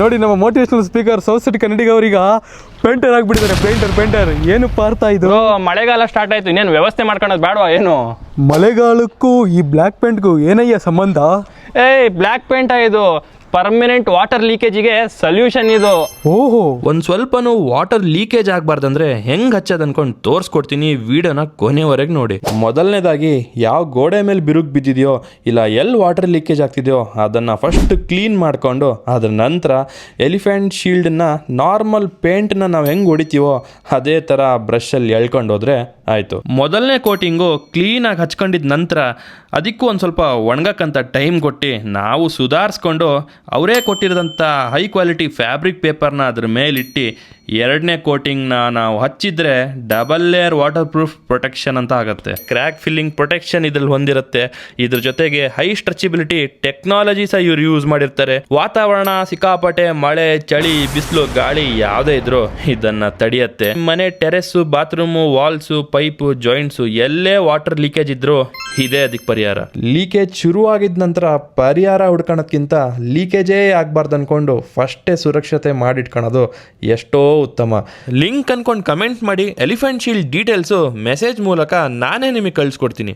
ನೋಡಿ ನಮ್ಮ motivational speaker ಸೌಸಿಟಿ ಕನ್ನಡಿಗ ಅವರೀಗ ಪೇಂಟರ್ ಆಗಿಬಿಟ್ಟಿದ್ದಾರೆ. ಪೇಂಟರ್ ಏನಪ್ಪ ಅರ್ಥ ಇದು? ಮಳೆಗಾಲ ಸ್ಟಾರ್ಟ್ ಆಯ್ತು, ಇನ್ನೇನು ವ್ಯವಸ್ಥೆ ಮಾಡ್ಕೊಳೋದು ಬೇಡವಾ ಏನು? ಮಳೆಗಾಲಕ್ಕೂ ಈ ಬ್ಲ್ಯಾಕ್ ಪೇಂಟ್ಗೂ ಏನಯ್ಯ ಸಂಬಂಧ? ಬ್ಲ್ಯಾಕ್ ಪೇಂಟ್ ಇದು ಪರ್ಮನೆಂಟ್ ವಾಟರ್ ಲೀಕೇಜಿಗೆ ಸೊಲ್ಯೂಷನ್ ಇದು. ಓಹೋ, ಒಂದು ಸ್ವಲ್ಪನೂ ವಾಟರ್ ಲೀಕೇಜ್ ಆಗಬಾರ್ದಂದ್ರೆ ಹೆಂಗ್ ಹಚ್ಚೋದು ಅನ್ಕೊಂಡು ತೋರಿಸ್ಕೊಡ್ತೀನಿ. ವಿಡಿಯೋನ ಕೊನೆವರೆಗೆ ನೋಡಿ. ಮೊದಲನೇದಾಗಿ ಯಾವ ಗೋಡೆ ಮೇಲೆ ಬಿರುಕು ಬಿದ್ದಿದೆಯೋ ಇಲ್ಲ ಎಲ್ಲಿ ವಾಟರ್ ಲೀಕೇಜ್ ಆಗ್ತಿದೆಯೋ ಅದನ್ನು ಫಸ್ಟ್ ಕ್ಲೀನ್ ಮಾಡಿಕೊಂಡು ಅದ್ರ ನಂತರ ಎಲಿಫೆಂಟ್ ಶೀಲ್ಡನ್ನ ನಾರ್ಮಲ್ ಪೇಂಟ್ನ ನಾವು ಹೆಂಗೆ ಹೊಡಿತೀವೋ ಅದೇ ಥರ ಬ್ರಷಲ್ಲಿ ಎಳ್ಕೊಂಡು ಹೋದ್ರೆ ಆಯಿತು. ಮೊದಲನೇ ಕೋಟಿಂಗು ಕ್ಲೀನಾಗಿ ಹಚ್ಕೊಂಡಿದ ನಂತರ ಅದಕ್ಕೂ ಒಂದು ಸ್ವಲ್ಪ ಒಣಗಕ್ಕಂತ ಟೈಮ್ ಕೊಟ್ಟು ನಾವು ಸುಧಾರಿಸ್ಕೊಂಡು ಅವರೇ ಕೊಟ್ಟಿರೋದಂಥ ಹೈ ಕ್ವಾಲಿಟಿ ಫ್ಯಾಬ್ರಿಕ್ ಪೇಪರ್ನ ಅದ್ರ ಮೇಲಿಟ್ಟು ಎರಡನೇ ಕೋಟಿಂಗ್ನ ನಾವು ಹಚ್ಚಿದ್ರೆ double layer water proof protection ಅಂತ ಆಗುತ್ತೆ. ಕ್ರ್ಯಾಕ್ ಫಿಲ್ಲಿಂಗ್ ಪ್ರೊಟೆಕ್ಷನ್ ಇದ್ರಲ್ಲಿ ಹೊಂದಿರುತ್ತೆ. ಇದ್ರ ಜೊತೆಗೆ ಹೈ ಸ್ಟ್ರೆಚಬಿಲಿಟಿ ಟೆಕ್ನಾಲಜಿ ಸಹ ಇವ್ರು ಯೂಸ್ ಮಾಡಿರ್ತಾರೆ. ವಾತಾವರಣ ಸಿಕ್ಕಾಪಟ್ಟೆ ಮಳೆ, ಚಳಿ, ಬಿಸಿಲು, ಗಾಳಿ ಯಾವುದೇ ಇದ್ರು ಇದನ್ನ ತಡೆಯುತ್ತೆ. ಮನೆ ಟೆರೆಸ್ಸು, ಬಾತ್ರೂಮು, ವಾಲ್ಸು, ಪೈಪು, ಜಾಯಿಂಟ್ಸು ಎಲ್ಲೇ ವಾಟರ್ ಲೀಕೇಜ್ ಇದ್ರು ಇದೇ ಅದಕ್ಕೆ ಪರಿಹಾರ. ಲೀಕೇಜ್ ಶುರುವಾಗಿದ ನಂತರ ಪರಿಹಾರ ಹುಡ್ಕೊಳೋದ್ಕಿಂತ ಲೀಕೇಜೇ ಆಗಬಾರ್ದು ಅನ್ಕೊಂಡು ಫಸ್ಟೇ ಸುರಕ್ಷತೆ ಮಾಡಿಟ್ಕೊಳೋದು ಎಷ್ಟೋ ಉತ್ತಮ. ಲಿಂಕ್ ಅನ್ಕೊಂಡು ಕಮೆಂಟ್ ಮಾಡಿ. ಎಲಿಫೆಂಟ್ ಶೀಲ್ಡ್ ಡೀಟೇಲ್ಸು ಮೆಸೇಜ್ ಮೂಲಕ ನಾನೇ ನಿಮಗೆ ಕಳಿಸ್ಕೊಡ್ತೀನಿ.